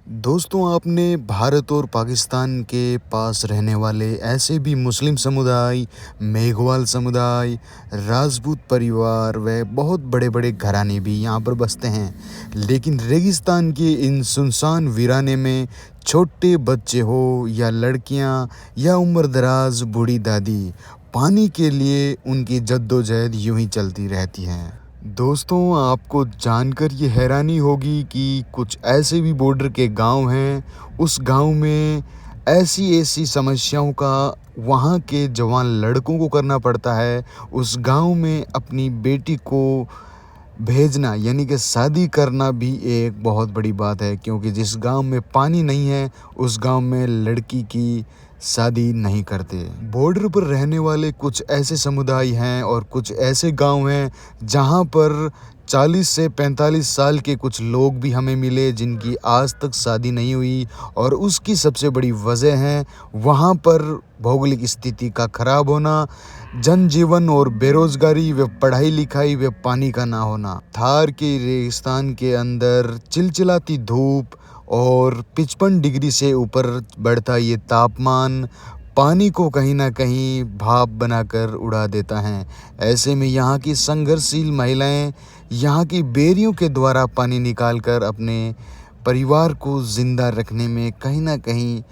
दोस्तों आपने भारत और पाकिस्तान के पास रहने वाले ऐसे भी मुस्लिम समुदाय, मेघवाल समुदाय, राजपूत परिवार व बहुत बड़े-बड़े घराने भी यहाँ पर बसते हैं। लेकिन रेगिस्तान के इन सुनसान वीराने में छोटे बच्चे हो या लड़कियाँ या उम्रदराज बूढ़ी दादी, पानी के लिए उनकी जद्दोजहद यूँ ही चलती रहती है। दोस्तों आपको जानकर ये हैरानी होगी कि कुछ ऐसे भी बॉर्डर के गांव हैं, उस गांव में ऐसी-ऐसी समस्याओं का वहाँ के जवान लड़कों को करना पड़ता है। उस गांव में अपनी बेटी को भेजना यानी कि शादी करना भी एक बहुत बड़ी बात है, क्योंकि जिस गांव में पानी नहीं है, उस गांव में लड़की की शादी नहीं करते। बॉर्डर पर रहने वाले कुछ ऐसे समुदाय हैं और कुछ ऐसे गांव हैं जहां पर 40 से 45 साल के कुछ लोग भी हमें मिले जिनकी आज तक शादी नहीं हुई, और उसकी सबसे बड़ी वजह है वहां पर भौगोलिक स्थिति का खराब होना, जनजीवन और बेरोजगारी व पढ़ाई लिखाई व पानी का ना होना। थार के रेगिस्तान के अंदर चिलचिलाती धूप और 55 डिग्री से ऊपर बढ़ता ये तापमान पानी को कहीं ना कहीं भाप बनाकर उड़ा देता है। ऐसे में यहाँ की संघर्षशील महिलाएं यहाँ की बेरियों के द्वारा पानी निकालकर अपने परिवार को जिंदा रखने में कहीं ना कहीं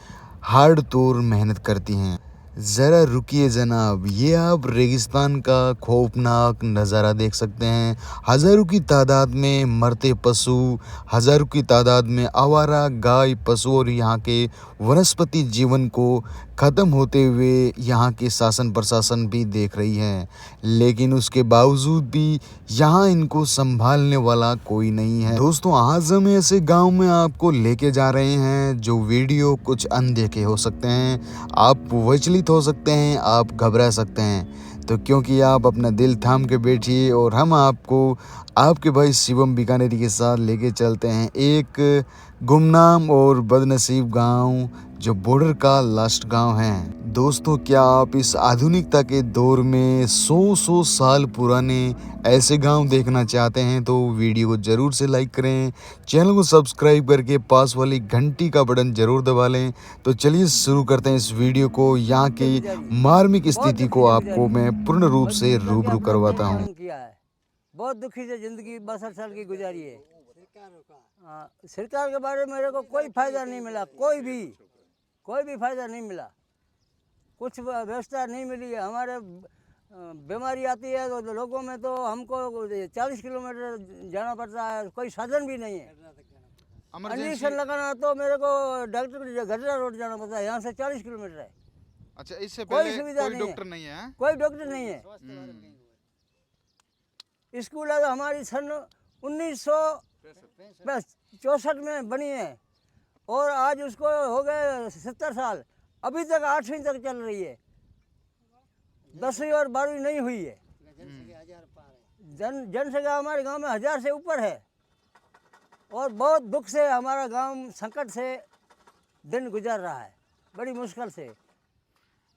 हार्ड तौर मेहनत करती हैं। ज़रा रुकिए जनाब, ये आप रेगिस्तान का खौफनाक नज़ारा देख सकते हैं। हज़ारों की तादाद में मरते पशु, हज़ारों की तादाद में आवारा गाय, पशु और यहाँ के वनस्पति जीवन को ख़त्म होते हुए यहाँ के शासन प्रशासन भी देख रही है, लेकिन उसके बावजूद भी यहाँ इनको संभालने वाला कोई नहीं है। दोस्तों आज हम ऐसे गांव में आपको लेके जा रहे हैं जो वीडियो कुछ अनदेखे हो सकते हैं, आप विचलित हो सकते हैं, आप घबरा सकते हैं, तो क्योंकि आप अपना दिल थाम के बैठिए और हम आपको आपके भाई शिवम बीकानेरी के साथ लेके चलते हैं एक गुमनाम और बदनसीब गांव जो बॉर्डर का लास्ट गांव है। दोस्तों क्या आप इस आधुनिकता के दौर में 100 साल पुराने ऐसे गांव देखना चाहते हैं तो वीडियो को ज़रूर से लाइक करें, चैनल को सब्सक्राइब करके पास वाली घंटी का बटन ज़रूर दबा लें। तो चलिए शुरू करते हैं इस वीडियो को। यहाँ की मार्मिक स्थिति को आपको मैं पूर्ण रूप से रूबरू करवाता हूँ। बहुत दुखी से जिंदगी 62 साल की गुजारी है। सरकार के बारे में मेरे को कोई फायदा नहीं मिला, कोई भी फायदा नहीं मिला, कुछ व्यवस्था नहीं मिली है। हमारे बीमारी आती है तो लोगों में तो हमको 40 किलोमीटर जाना पड़ता है, कोई साधन भी नहीं है। इंजेक्शन लगाना तो मेरे को डॉक्टर गजरा रोड जाना पड़ता है, यहाँ से 40 किलोमीटर है। अच्छा, इससे कोई पहले सुविधा कोई डॉक्टर नहीं है? कोई डॉक्टर नहीं है। स्कूल है हमारी सन 1964 में बनी है और आज उसको हो गए 70 साल, अभी तक 8वीं तक चल रही है, 10वीं और 12वीं नहीं हुई है। जनसंख्या हमारे गांव में 1000 से ऊपर है और बहुत दुख से हमारा गांव संकट से दिन गुजर रहा है, बड़ी मुश्किल से।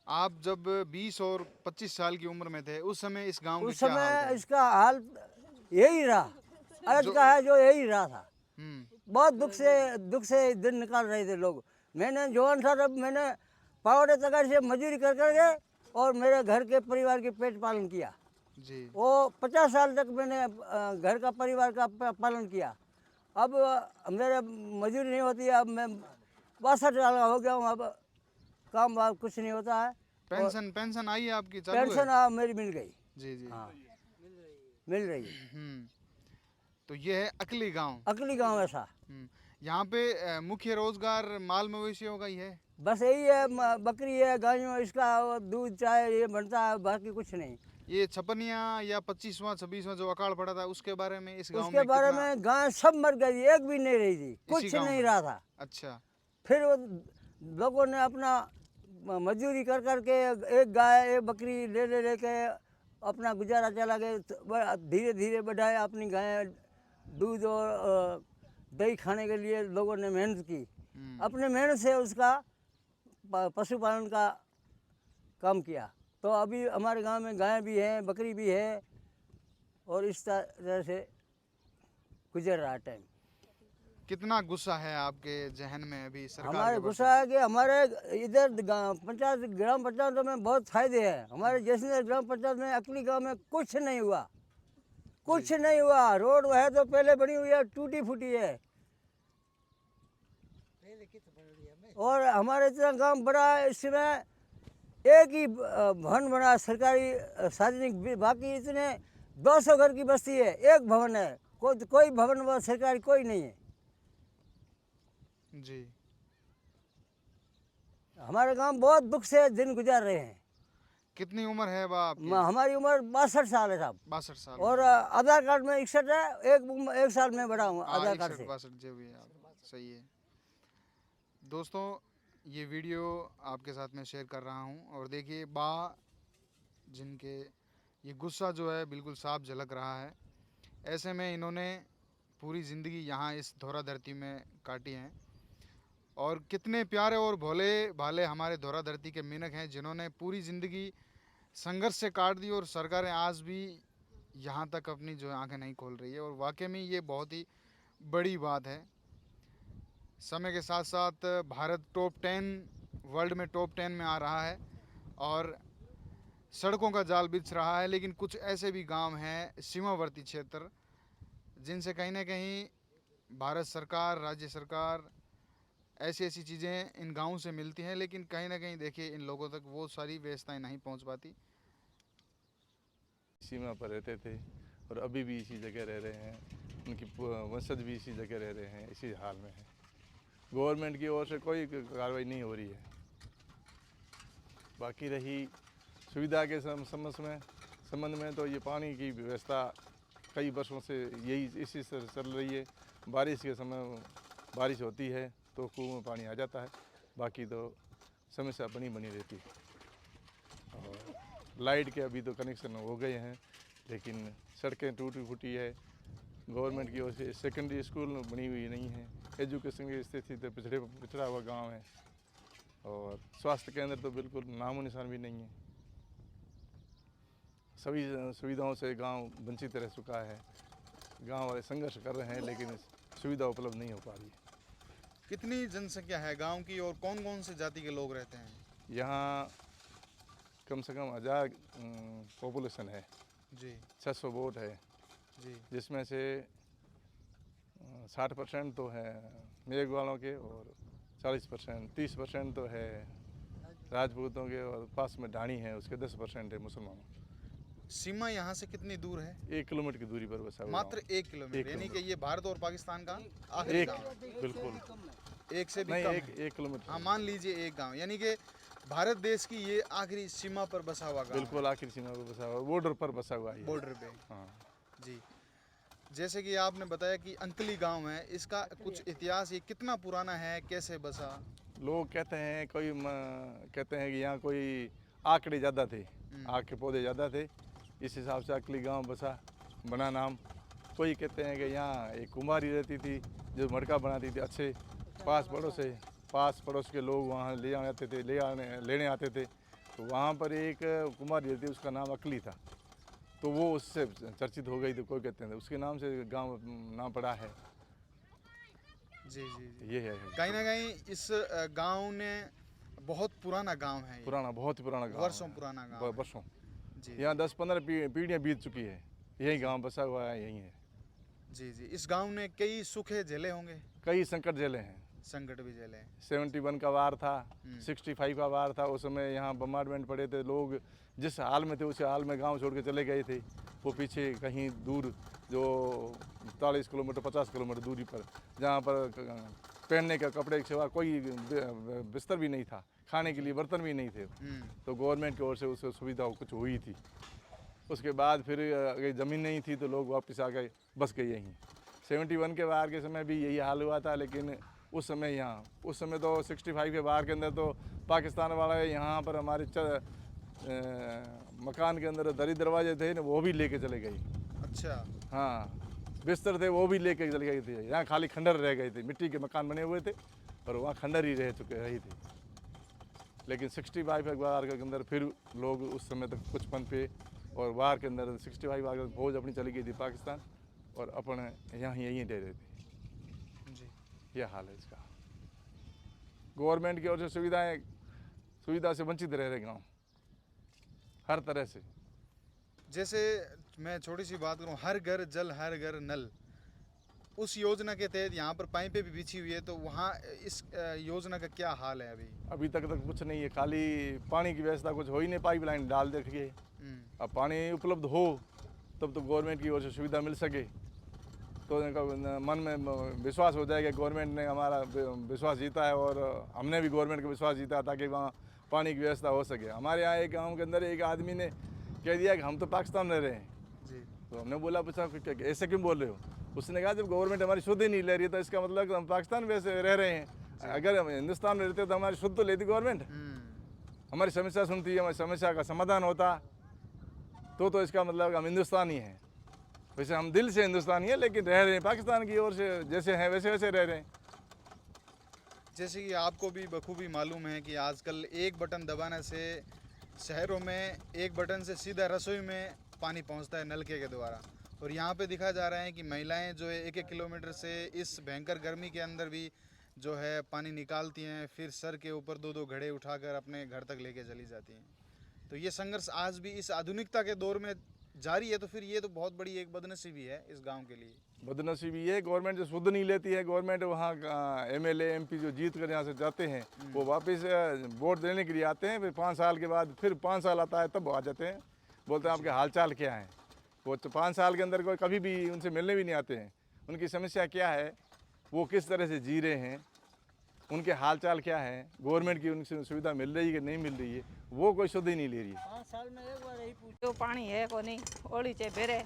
आप जब 20 और 25 साल की उम्र में थे उस समय इस गांव उस समय इसका हाल यही रहा, आज का है जो यही रहा था। बहुत दुख से दिन निकाल रहे थे लोग। मैंने जवान था तब मैंने पावड़े तगाड़ से मजदूरी कर करके और मेरे घर के परिवार के पेट पालन किया जी। वो 50 साल तक मैंने घर का परिवार का पालन किया। अब मेरे मजदूरी नहीं होती है, अब मैं 62 साल का हो गया हूँ, अब काम कुछ नहीं होता है। पेंशन आई है आपकी? पेंशन मेरी मिल गई जी जी। हाँ, मिल रही है। तो ये है अकली गांव ऐसा। यहाँ पे मुख्य रोजगार माल मवेशियों का ही है, बस यही है, बकरी है, गायों, इसका दूध चाय ये बनता है, बाकी कुछ नहीं। ये छपनिया या 25वां 26वां जो अकाल पड़ा था उसके बारे में इस गांव में उसके बारे में गाय सब मर गई, एक भी नहीं रही थी, कुछ नहीं रहा था। अच्छा, फिर लोगों ने अपना मजदूरी कर करके एक गाय एक बकरी ले के अपना गुजारा चला गए। धीरे धीरे बढ़ाए अपनी गाय, दूध और दही खाने के लिए लोगों ने मेहनत की, अपने मेहनत से उसका पशुपालन का काम किया। तो अभी हमारे गांव में गाय भी है, बकरी भी है और इस तरह से गुजर रहा टाइम। कितना गुस्सा है आपके जहन में अभी सरकार हमारे के गुस्सा प्रति? है कि हमारे इधर पंचायत ग्राम पंचायतों में बहुत फायदे हैं। हमारे जैसे ग्राम पंचायत में अकली गांव में कुछ नहीं हुआ, कुछ नहीं हुआ। रोड है तो पहले बनी हुई है, टूटी फूटी है। और हमारे इतना गांव बड़ा है, इसमें एक ही भवन बना है सरकारी सार्वजनिक, बाकी इतने 200 घर की बस्ती है, एक भवन है, कोई भवन व सरकारी कोई नहीं है। जी। हमारे गांव बहुत दुख से दिन गुजार रहे हैं। कितनी उम्र है बा आपकी? हमारी उम्र 62 साल है साहब। 62 साल। और आधार कार्ड में 61 है, एक साल में बड़ा हूँ आधार कार्ड से। 62 जो भी है आप, सही है। दोस्तों, ये वीडियो आपके साथ मैं शेयर कर रहा हूँ और देखिए बा जिनके ये गुस्सा जो है बिल्कुल साफ झलक रहा है। ऐसे में इन्होंने पूरी ज़िंदगी यहाँ इस धोरा धरती में काटी है और कितने प्यारे और भोले भाले हमारे धोरा धरती के मिनक हैं जिन्होंने पूरी ज़िंदगी संघर्ष से काट दी और सरकारें आज भी यहाँ तक अपनी जो आंखें नहीं खोल रही है। और वाकई में ये बहुत ही बड़ी बात है। समय के साथ साथ भारत टॉप 10 वर्ल्ड में टॉप 10 में आ रहा है और सड़कों का जाल बिछ रहा है, लेकिन कुछ ऐसे भी गांव हैं सीमावर्ती क्षेत्र जिनसे कहीं ना कहीं भारत सरकार, राज्य सरकार ऐसी ऐसी चीज़ें इन गाँव से मिलती हैं, लेकिन कहीं ना कहीं देखिए इन लोगों तक वो सारी व्यवस्थाएं नहीं पहुंच पाती। सीमा पर रहते थे और अभी भी इसी जगह रह रहे हैं, उनकी वंशज भी इसी जगह रह रहे हैं, इसी हाल में है। गवर्नमेंट की ओर से कोई कार्रवाई नहीं हो रही है। बाकी रही सुविधा के संबंध में तो ये पानी की व्यवस्था कई वर्षों से यही इसी से चल रही है। बारिश के समय बारिश होती है तो कुएं में पानी आ जाता है, बाकी तो समस्या बनी रहती है। और लाइट के अभी तो कनेक्शन हो गए हैं, लेकिन सड़कें टूटी फूटी है। गवर्नमेंट की ओर से सेकेंडरी स्कूल बनी हुई नहीं है। एजुकेशन की स्थिति तो पिछड़ा हुआ गांव है और स्वास्थ्य केंद्र तो बिल्कुल नामो निशान भी नहीं है। सभी सुविधाओं से गांव वंचित रह चुका है। गांव वाले संघर्ष कर रहे हैं लेकिन सुविधा उपलब्ध नहीं हो पा रही है। कितनी जनसंख्या है गांव की और कौन कौन से जाति के लोग रहते हैं? यहाँ कम से कम 1000 पॉपुलेशन है जी। 600 वोट है जी। जिसमें से 60% तो है मेघवालों के और 30% तो है राजपूतों के और पास में ढाणी है उसके 10% है मुसलमानों। सीमा यहाँ से कितनी दूर है? 1 किलोमीटर की दूरी पर बसा हुआ मात्र गाँव। 1 किलोमीटर, यानी कि ये भारत और पाकिस्तान का आखिरी एक गाँव है। बिल्कुल एक से भी नहीं, कम एक है। किलोमीटर। हाँ, मान लीजिए एक गांव, यानी कि भारत देश की ये आखिरी सीमा पर बसा हुआ गांव बिल्कुल आखिरी सीमा पर बसा हुआ, बॉर्डर पर बसा हुआ है। बॉर्डर पे। हाँ जी। जैसे कि आपने बताया कि अंकली गांव है, इसका कुछ इतिहास, ये कितना पुराना है, कैसे बसा? लोग कहते हैं कहते हैं कि यहाँ कोई आकड़े ज़्यादा थे, आक के पौधे ज़्यादा थे, इस हिसाब से अकली गांव बना नाम। कोई कहते हैं कि यहाँ एक कुमारी रहती थी जो मटका बनाती थी अच्छे। पास पड़ोस के लोग वहाँ लेने आते थे, तो वहाँ पर एक कुमारी रहती, उसका नाम अकली था, तो वो उससे चर्चित हो गई, तो कोई कहते हैं उसके नाम से गांव नाम पड़ा है। जी जी जी। ये है कहीं ना कहीं इस गांव ने बहुत पुराना गांव है ये। पुराना, बहुत ही पुराना गांव, वर्षों पुराना गांव है। वर्षों। जी। यहाँ 10-15 पीढ़ियाँ बीत चुकी है, यही गांव बसा हुआ है, यही है। जी जी। इस गांव ने कई सुखे झेले होंगे, कई संकट झेले हैं। संकट भी झेले हैं। 71 का वार था, 65 का वार था, उस समय यहाँ बम्बार्डमेंट पड़े थे, लोग जिस हाल में थे उस हाल में गांव छोड़ के चले गए थे। वो पीछे कहीं दूर जो 40 किलोमीटर 50 किलोमीटर दूरी पर, जहाँ पर पहनने का कपड़े के सिवा कोई बिस्तर भी नहीं था, खाने के लिए बर्तन भी नहीं थे, तो गवर्नमेंट की ओर से उससे सुविधा कुछ हुई थी। उसके बाद फिर अगर ज़मीन नहीं थी तो लोग वापस आ गए, बस गए यहीं। 71 के वार के समय भी यही हाल हुआ था, लेकिन उस समय तो 65 के वार के अंदर तो पाकिस्तान वाले यहाँ पर हमारे मकान के अंदर दरी दरवाजे थे ना, वो भी लेके चले गए। अच्छा। हाँ, बिस्तर थे वो भी लेके चले गए थे। यहाँ खाली खंडर रह गए थे, मिट्टी के मकान बने हुए थे और वहाँ खंडर ही रही थे। लेकिन 65 के वार के अंदर फिर लोग उस समय तक कुछ पनपे और वार के अंदर 65 वार के फौज अपनी चली गई थी पाकिस्तान और अपने यहाँ यहीं रह रहे थे। जी। यह हाल है इसका। गवर्नमेंट की ओर से सुविधा से वंचित रह रहे गाँव हर तरह से। जैसे मैं छोटी सी बात करूं, हर घर जल हर घर नल, उस योजना के तहत यहाँ पर पाइपें भी बिछी हुई है, तो वहाँ इस योजना का क्या हाल है अभी? अभी तक कुछ नहीं है, खाली पानी की व्यवस्था कुछ हो ही नहीं, पाइपलाइन डाल देखिए। अब पानी उपलब्ध हो तब तो गवर्नमेंट की ओर से सुविधा मिल सके तो इनका मन में विश्वास हो जाएगा। गवर्नमेंट ने हमारा विश्वास जीता है और हमने भी गवर्नमेंट का विश्वास जीता ताकि वहाँ पानी की व्यवस्था हो सके। हमारे यहाँ एक गाँव के अंदर एक आदमी ने कह दिया कि हम तो पाकिस्तान में रह रहे हैं जी। तो हमने बोला पूछा ऐसे क्यों बोल रहे हो? उसने कहा जब गवर्नमेंट हमारी शुद्ध ही नहीं ले रही है तो इसका मतलब हम पाकिस्तान में से रह रहे हैं। अगर हम हिंदुस्तान में रहते तो हमारी शुद्ध तो लेती गवर्नमेंट, हमारी समस्या सुनती है, हमारी समस्या का समाधान होता तो इसका मतलब हम हिंदुस्तानी हैं। वैसे हम दिल से हिंदुस्तानी हैं लेकिन रह रहे हैं पाकिस्तान की ओर से, जैसे हैं वैसे वैसे रह रहे हैं। जैसे कि आपको भी बखूबी मालूम है कि आजकल एक बटन दबाने से शहरों में एक बटन से सीधा रसोई में पानी पहुंचता है नलके के द्वारा, और यहाँ पे दिखा जा रहा है कि महिलाएं जो है 1-1 किलोमीटर से इस भयंकर गर्मी के अंदर भी जो है पानी निकालती हैं, फिर सर के ऊपर 2-2 घड़े उठाकर अपने घर तक लेके चली जाती हैं। तो ये संघर्ष आज भी इस आधुनिकता के दौर में जारी है, तो फिर ये तो बहुत बड़ी एक बदनसीबी है इस गांव के लिए। बदनसीबी है, गवर्नमेंट जो शुद्ध नहीं लेती है। गवर्नमेंट वहाँ MLA MP जो जीत कर यहाँ से जाते हैं वो वापस वोट देने के लिए आते हैं, फिर 5 साल के बाद फिर 5 साल आता है तब आ जाते हैं, बोलते हैं आपके हालचाल क्या है। वो तो 5 साल के अंदर कोई कभी भी उनसे मिलने भी नहीं आते हैं, उनकी समस्या क्या है, वो किस तरह से जी रहे हैं, उनके हालचाल क्या है, गवर्नमेंट की उनसे सुविधा मिल रही है कि नहीं मिल रही है, वो कोई शुद्ध ही नहीं ले रही है। 5 साल में एक बार यही पूछ तो पानी है को नहीं, ओली चे बेरे।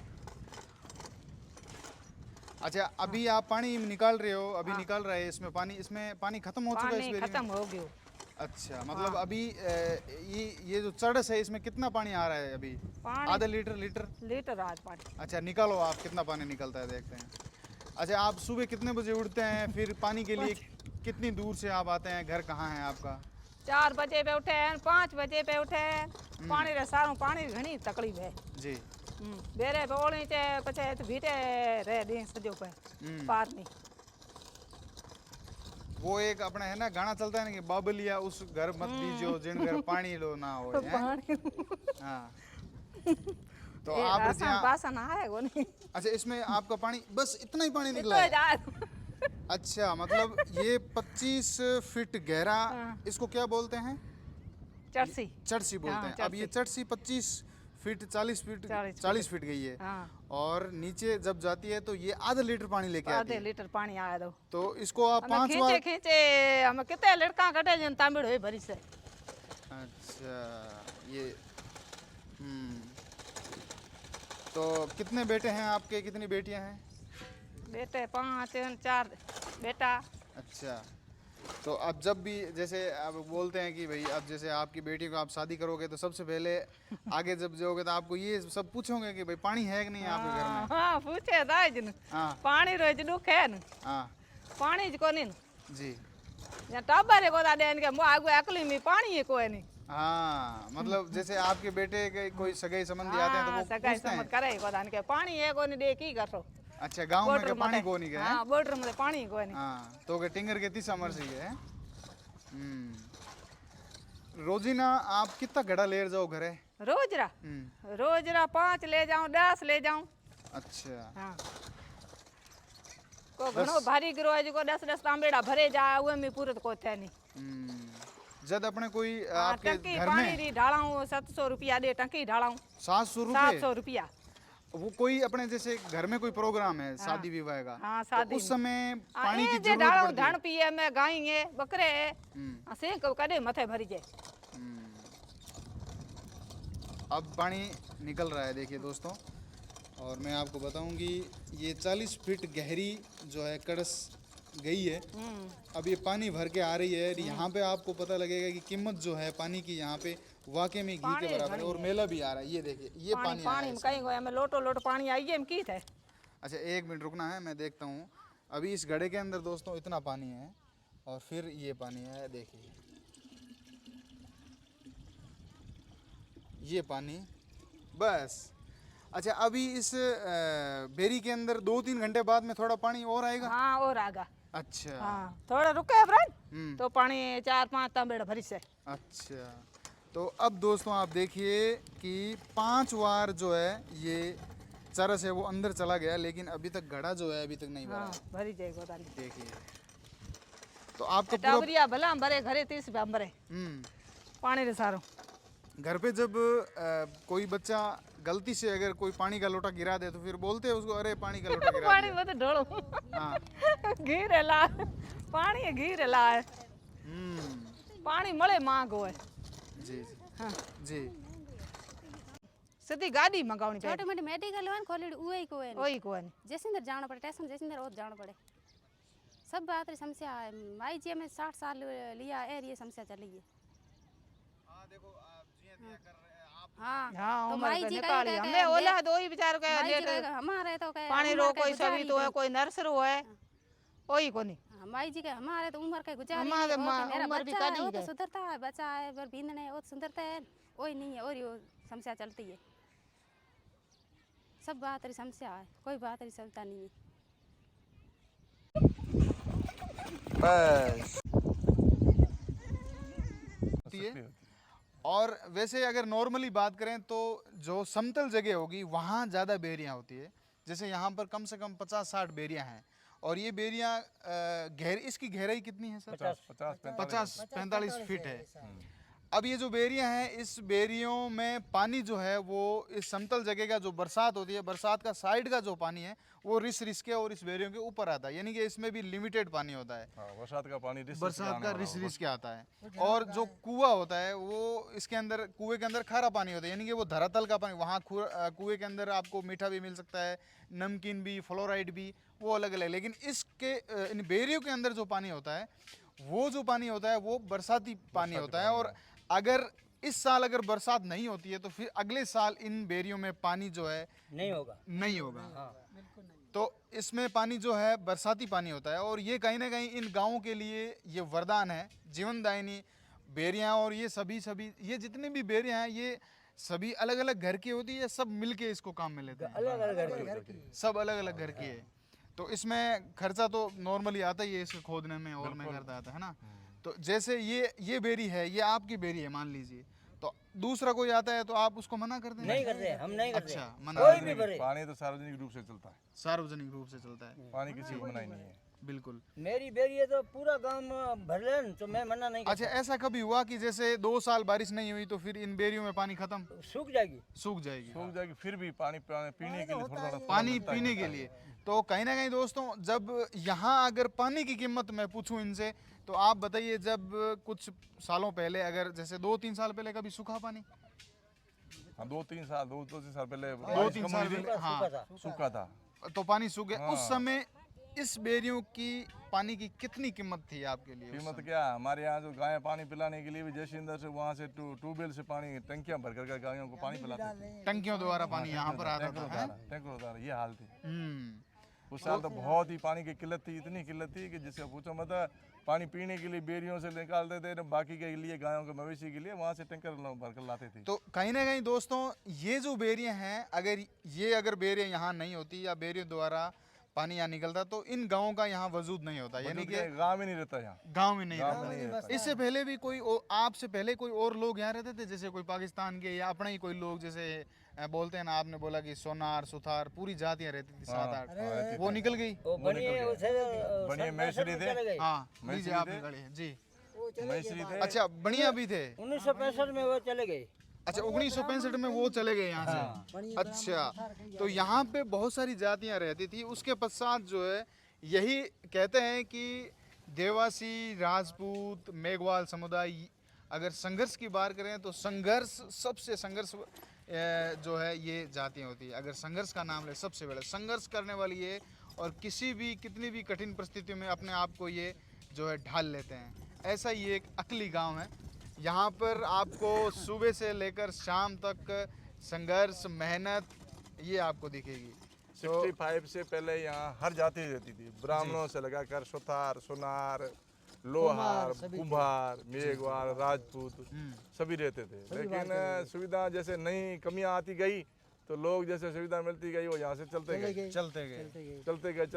अच्छा, अभी आप पानी निकाल रहे हो, अभी निकाल रहे हैं इसमें पानी खत्म हो चुका है इस पानी बेरी में? खत्म हो गयो। अच्छा, मतलब अभी ये जो चड़स है इसमें कितना पानी आ रहा है अभी? पानी आधा लीटर? लीटर आज पानी। अच्छा, निकालो आप कितना पानी निकलता है, देखते हैं। अच्छा, आप सुबह कितने बजे उठते हैं, फिर पानी के लिए कितनी दूर से आप आते हैं, घर कहाँ है आपका? 4 बजे पे उठे, 5 बजे पे उठे, पानी रे सारू पानी घनी तकलीफ है जी। बेरे पे ओली चे पछे तो भीटे रह दी सजो पे पार नहीं। वो एक अपना है ना गाना चलता है ना कि बाबलिया उस घर मत दीजियो जिन घर पानी लो ना हो, हैं? हाँ। तो आप आसान बासन है को नहीं। अच्छा, इसमें आपका पानी बस इतना ही पानी निकला तो है? जा अच्छा, मतलब ये 25 फीट गहरा, इसको क्या बोलते हैं? चरसी। चड़सी बोलते हैं। अब ये चड़सी 25 फीट 40 फीट गई है, और नीचे जब जाती है तो ये आधा लीटर पानी लेके आती आधे है। लीटर पानी आया दो। तो इसको आप 5 खींचे बार। खींचे हम कितने लड़का कटे जन तामिड़ हुए भरी से। अच्छा, ये तो कितने बेटे हैं आपके, कितनी बेटियां हैं? बेटे 5 4 बेटा। अच्छा, तो अब जब भी जैसे अब बोलते हैं कि भाई अब जैसे आपकी बेटी को आप शादी करोगे तो सबसे पहले आगे जब जाओगे तो आपको ये सब पूछोगे कि भाई पानी है कि नहीं आपके घर में? हाँ पूछे दाज न। हाँ पानी रोज दुख है न, हाँ पानी को नहीं जी। या टाबर को दादे इनके मुँह आगू अकली में पानी है कोई नहीं। हाँ, मतलब जैसे आपके बेटे के कोई सगाई संबंधी आते हैं तो वो सगाई पूछते समझ हैं? करे को दान के पानी है को नहीं दे की करो। अच्छा, गांव में के पानी को नहीं गए? हाँ बॉर्डर में पानी को नहीं। हाँ, तो के टिंगर के 30 अमर से है। रोजीना आप कितना घड़ा ले जाओ घरे? रोजरा 5 ले जाऊं 10 ले जाऊं। अच्छा। हाँ को घणो भारी गिरो है जो 10 तांबेड़ा भरे जा उए में पूरत को थे नहीं। जब अपने कोई आपके टंकी घर पानी में री ढालाऊं 700 रुपया दे टंकी ढालाऊं 700 रुपए? 700 रुपया। वो कोई अपने जैसे घर में कोई प्रोग्राम है शादी विवाह का, हाँ तो शादी उस समय पानी की जे जरूरत ढालाऊं पड़ती है। धन पिए में गाय है बकरे है से कदे मथे भरी जाए। अब पानी निकल रहा है, देखिए दोस्तों, और मैं आपको बताऊंगी ये 40 फीट गहरी जो है कड़स गई है। अब ये पानी भर के आ रही है, यहाँ पे आपको पता लगेगा कि कीमत जो है पानी की यहाँ पे वाकई में घी के बराबर है, और मेला भी आ रहा है। ये देखिए, ये पानी आ रहा है में कहीं गया मैं लोटो पानी आई है की थे। अच्छा, 1 मिनट रुकना है, मैं देखता हूँ। अभी इस घड़े के अंदर दोस्तों इतना पानी है, और फिर ये पानी है, देखिए ये पानी बस। अच्छा, अभी इस बेरी के अंदर 2-3 घंटे बाद में थोड़ा पानी और आएगा? हाँ और आगा अच्छा हाँ थोड़ा रुके फ्रेंड हम्म तो पानी 4-5 तांबेड़ भरी से। अच्छा तो अब दोस्तों आप देखिए कि 5 बार जो है ये चरस है वो अंदर चला गया, लेकिन अभी तक घड़ा जो है अभी तक नहीं भरा हाँ है। भरी जाएगा पता नहीं। देखिए तो आपका पूरा टावरिया भला भरे घरे 30 भरे पानी रे सारो। घर पे जब कोई बच्चा गलती से अगर कोई पानी का लोटा गिरा दे तो फिर बोलते हैं उसको, अरे पानी का लोटा गिरा पानी दिया। मत ढोलो हाँ घी रेला पानी घी रेला है पानी मळे मांग होए। जी जी हाँ जी सीधी गाड़ी मंगावनी छोटे मोटे मेडिकल हो खोली उहे को है ओही कोनी जैसिंदर जाना पड़े स्टेशन जैसिंदर और जाना पड़े सब बात री समस्या है। माई जी में 60 साल लिया है ये समस्या चली है। हाँ हाँ तो उम्र माई के जी निकाली कहे हमने ओला दो ही बेचारे के माई जी लेट कहे हमारे तो कहे पानी उम्र रो के कोई गुजारी सभी तो है थी। कोई नर्सरो है ओही कोनी। हाँ, माई जी कहे हमारे तो उम्र के गुजारी हमारे थी, और मेरा उम्र भी बच्चा है कटी वो तो गई। सुधरता है बच्चा है पर बींदने है वो तो सुधरता है वही नहीं है और ये समस्या चलती है। सब बात री समस्या है कोई बात री चलता नहीं है। बस होती है। और वैसे अगर नॉर्मली बात करें तो जो समतल जगह होगी वहाँ ज़्यादा बेरियाँ होती है। जैसे यहाँ पर कम से कम 50-60 बेरियाँ हैं और ये बेरियाँ इसकी गहराई कितनी है सर? 50-45 फीट है। अब ये जो बेरियाँ हैं इस बेरियों में पानी जो है वो इस समतल जगह का जो बरसात होती है बरसात का साइड का जो पानी है वो रिस के और इस बेरियों के ऊपर आता है, यानी कि इसमें भी लिमिटेड पानी होता है। बरसात का पानी बरसात का रिस के आता है। और जो कुआं होता है वो इसके अंदर कुएं के अंदर खारा पानी होता है, यानी कि वो धरातल का पानी। वहाँ कुएं के अंदर आपको मीठा भी मिल सकता है, नमकीन भी, फ्लोराइड भी, वो अलग अलग। लेकिन इसके इन बेरियों के अंदर जो पानी होता है वो जो पानी होता है वो बरसाती पानी होता है। और अगर इस साल अगर बरसात नहीं होती है तो फिर अगले साल इन बेरियों में पानी जो है नहीं होगा। तो इसमें पानी जो है बरसाती पानी होता है। और ये कहीं ना कहीं इन गांवों के लिए ये वरदान है, जीवनदायिनी बेरियां। और ये सभी ये जितने भी बेरियां हैं ये सभी अलग अलग घर की होती है, सब मिलके इसको काम में लेते हैं। अलग अलग घर की सब अलग अलग घर की है। तो इसमें खर्चा तो नॉर्मली आता ही है इसको खोदने में और में करता आता है ना। तो जैसे ये बेरी है, ये आपकी बेरी है मान लीजिए, तो दूसरा कोई आता है तो आप उसको मना कर दें? नहीं करते, हम नहीं करते। अच्छा, मना कोई भी भरे। पानी तो सार्वजनिक रूप से चलता है, सार्वजनिक रूप से चलता है, पानी किसी को मना ही नहीं है। बिल्कुल। मेरी बेरी है तो पूरा गांव भर लेन तो मैं मना नहीं अच्छा, ऐसा कभी हुआ कि जैसे 2 साल बारिश नहीं हुई तो फिर इन बेरियों में पानी खत्म? सूख जाएगी। सूख जाएगी सूख जाएगी, फिर भी पानी पीने के लिए थोड़ा पानी पीने के लिए। तो कहीं ना कहीं दोस्तों जब यहाँ अगर पानी की कीमत मैं पूछूं इनसे तो आप बताइए, जब कुछ सालों पहले अगर जैसे 2-3 साल पहले कभी सूखा पानी? हाँ 2-3 साल पहले 2-3 साल पहले हाँ सूखा था तो पानी सूख गया। उस समय इस बेरियों की पानी की कितनी कीमत थी आपके लिए? कीमत क्या, हमारे यहाँ जो गायें पानी पिलाने के लिए भी जैसे इंदर से वहाँ से ट्यूबवेल से पानी टंकियाँ भर कर गायों को पानी पिलाते थे। टंकियों द्वारा पानी यहाँ पर आता था। टैंकरों द्वारा ये हाल थी। उस तो साल तो बहुत ही पानी की किल्लत थी, इतनी किल्लत थी कि जिससे पूछो मत। पानी पीने के लिए बेरियों से निकालते थे, बाकी के लिए गायों के मवेशी के लिए वहाँ से टैंकर भर कर लाते थे। तो कहीं ना कहीं दोस्तों ये जो बेरियां हैं अगर बेरियां यहाँ नहीं होती या बेरियों द्वारा पानी यहाँ निकलता तो इन गाँवों का यहाँ वजूद नहीं होता, यानी कि गाँव में नहीं रहता यहाँ। गांव में नहीं रहता। इससे पहले भी कोई आपसे पहले कोई और लोग यहाँ रहते थे, जैसे कोई पाकिस्तान के या अपने ही कोई लोग, जैसे बोलते हैं ना, आपने बोला कि सोनार सुथार पूरी जातियाँ रहती थी 7-8, वो निकल गई। बढ़िया मैसरी थे। हाँ लीजिए आप निकले जी। मैसरी थे। अच्छा, बढ़िया भी थे। 1965 में वो चले गए। अच्छा, 1965 में वो चले गए यहाँ से। अच्छा, तो यहाँ पे बहुत सारी जातियाँ रहती थी। उसके पश्चात जो है यही कहते हैं कि देवासी, राजपूत, मेघवाल समुदाय अगर संघर्ष की बात करें तो सबसे संघर्ष जो है ये जातियाँ होती है। अगर संघर्ष का नाम ले, सबसे पहले संघर्ष करने वाली ये, और कितनी भी कठिन परिस्थितियों में अपने आप को ये जो है ढाल लेते हैं। ऐसा ही एक अकली गांव है। यहाँ पर आपको सुबह से लेकर शाम तक संघर्ष, मेहनत ये आपको दिखेगी। 65 से पहले यहाँ हर जाति रहती थी, ब्राह्मणों से लगाकर सुथार, सोनार, लोहार, कुम्हार, मेघवाल, राजपूत सभी रहते थे। लेकिन सुविधा जैसे नई कमियां आती गई तो लोग जैसे सुविधा मिलती गई वो यहाँ से चलते गए। चलते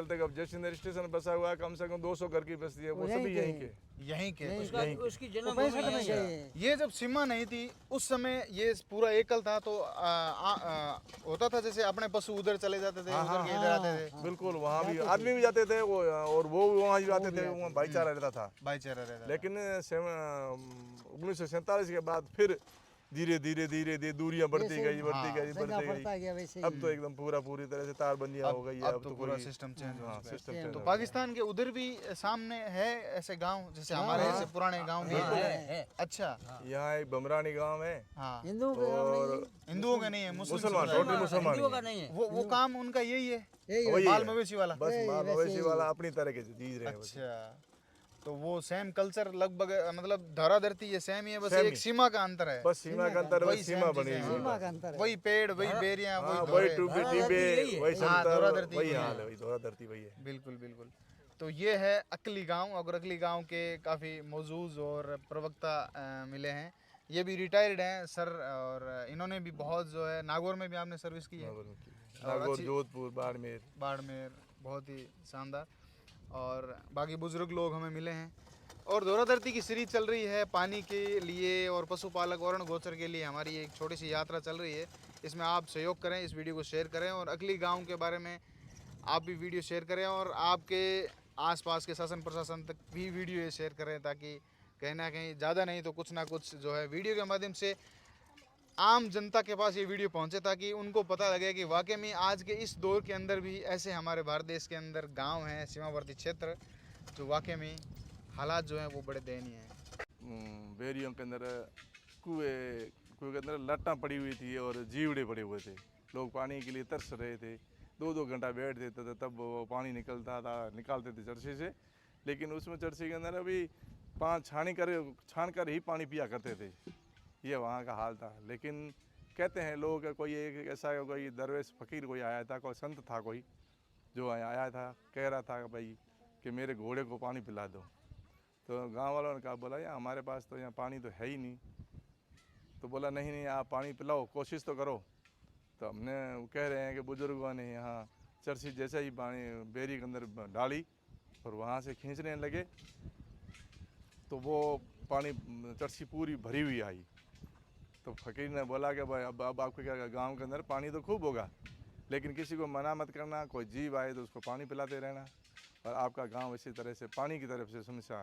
गए। अब जैसे स्टेशन बसा हुआ है, कम से कम 200 घर की बस्ती है, वो सभी यहीं के। उसकी जन्मभूमि यहीं है। ये जब सीमा नहीं थी उस समय ये पूरा एकल था, तो होता था जैसे अपने पशु उधर चले जाते थे, उधर के इधर आते थे। बिल्कुल, वहाँ भी आदमी भी जाते थे वो, और वो वहाँ भी जाते थे, वहाँ भाईचारा रहता था। भाईचारा रहता था। लेकिन 1947 के बाद फिर धीरे धीरे दूरियां बढ़ती गई। अब तो एकदम पूरी तरह से तारबंदियां हो गई है। अब तो पूरा सिस्टम चेंज हो चुका है। सिस्टम चेंज तो हो पाकिस्तान के उधर भी सामने है ऐसे गांव, जैसे हमारे ऐसे पुराने गांव भी है। अच्छा, गया। यहाँ एक बमरानी गांव है, हाँ, हिंदुओं के और हिंदुओं का नहीं है, मुसलमान, टोटली मुसलमान हिंदुओं ही का है। नहीं है। वो काम उनका यही है, वही बाल है। मवेशी वाला। बस माल मवेशी वाला अपनी तरह के जी रहे हैं बस। अच्छा, तो वो सेम कल्चर लगभग, मतलब धराधरती ये सेम ही है, बस सेम एक ही। सीमा का अंतर है। बस सीमा का अंतर, वही वही सेम सीमा चीजें बनी हैं। हुई सीमा है। का अंतर है। वही पेड़, वही बेरियां, हाँ, वही वही धोरे। टिब्बे, वही हाँ, संतर, धराधरती वही वही हाल है। है, वही धराधरती वही है। बिल्कुल बिल्कुल। तो ये है अकली गांव, और अकली गांव के काफ़ी मौजूद और प्रवक्ता मिले हैं। ये भी रिटायर्ड हैं सर, और इन्होंने भी बहुत जो है, नागौर में भी आपने सर्विस की है, नागौर, जोधपुर, बाड़मेर, बहुत ही शानदार। और बाकी बुजुर्ग लोग हमें मिले हैं, और धराधरती की सीरीज चल रही है पानी के लिए और पशुपालक वर्ण गोचर के लिए। हमारी एक छोटी सी यात्रा चल रही है, इसमें आप सहयोग करें, इस वीडियो को शेयर करें, और अगली गांव के बारे में आप भी वीडियो शेयर करें, और आपके आसपास के शासन प्रशासन तक भी वीडियो ये शेयर करें, ताकि कहीं ना कहीं ज़्यादा नहीं तो कुछ ना कुछ जो है वीडियो के माध्यम से आम जनता के पास ये वीडियो पहुंचे, ताकि उनको पता लगे कि वाकई में आज के इस दौर के अंदर भी ऐसे हमारे भारत देश के अंदर गांव हैं, सीमावर्ती क्षेत्र, जो वाकई में हालात जो हैं वो बड़े दयनीय हैं। बेरियों के अंदर कुएं के अंदर लट्टा पड़ी हुई थी और जीवड़े पड़े हुए थे। लोग पानी के लिए तरस रहे थे, 2-2 घंटा बैठ देते थे, तब वो पानी निकालते थे चरसी से। लेकिन उसमें चरसी के अंदर अभी 5 छान कर ही पानी पिया करते थे। ये वहाँ का हाल था। लेकिन कहते हैं लोग, कोई एक ऐसा कोई दरवेश फकीर कोई आया था, कोई संत था कोई, जो आया था, कह रहा था भाई कि मेरे घोड़े को पानी पिला दो। तो गांव वालों ने कहा, बोला यार हमारे पास तो यहाँ पानी तो है ही नहीं। तो बोला नहीं आप पानी पिलाओ, कोशिश तो करो। तो हमने कह रहे हैं कि बुजुर्गों ने यहाँ चरसी जैसे ही पानी बेरी के अंदर डाली और वहाँ से खींचने लगे, तो वो पानी चरसी पूरी भरी हुई आई। तो फकीर ने बोला कि भाई अब आपके क्या गांव के अंदर पानी तो खूब होगा, लेकिन किसी को मना मत करना, कोई जीव आए तो उसको पानी पिलाते रहना, और आपका गांव इसी तरह से पानी की तरफ से समस्या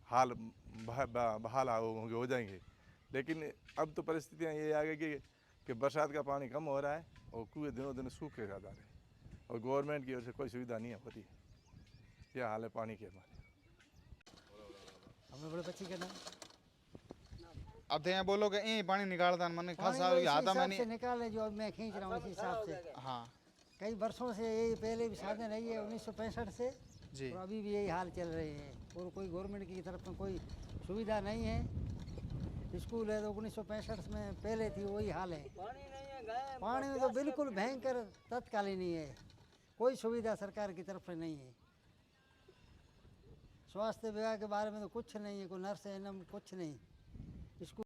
हाल बहाल हो जाएंगे। लेकिन अब तो परिस्थितियाँ ये आ गई कि बरसात का पानी कम हो रहा है और कुएँ दिनों दिन सूखे जा रहे हैं, और गवर्नमेंट की ओर से कोई सुविधा नहीं होती। यह हाल है पानी के हमारे। अब तो यहाँ बोलो कि यही पानी निकालता मैंने खास आता हिसाब मैंने। से निकाले जो अब मैं खींच रहा हूँ इस हिसाब से। हाँ कई वर्षों से यही, पहले भी साधन रही है 1965 से, जी, और अभी भी यही हाल चल रहे हैं, और कोई गवर्नमेंट की तरफ में कोई सुविधा नहीं है। स्कूल है तो 1965 में पहले थी, वही हाल है। पानी में तो बिल्कुल भयंकर तत्कालीन ही है, कोई सुविधा सरकार की तरफ से नहीं है। स्वास्थ्य विभाग के बारे में तो कुछ नहीं है, कोई नर्स है न कुछ नहीं। स्कूल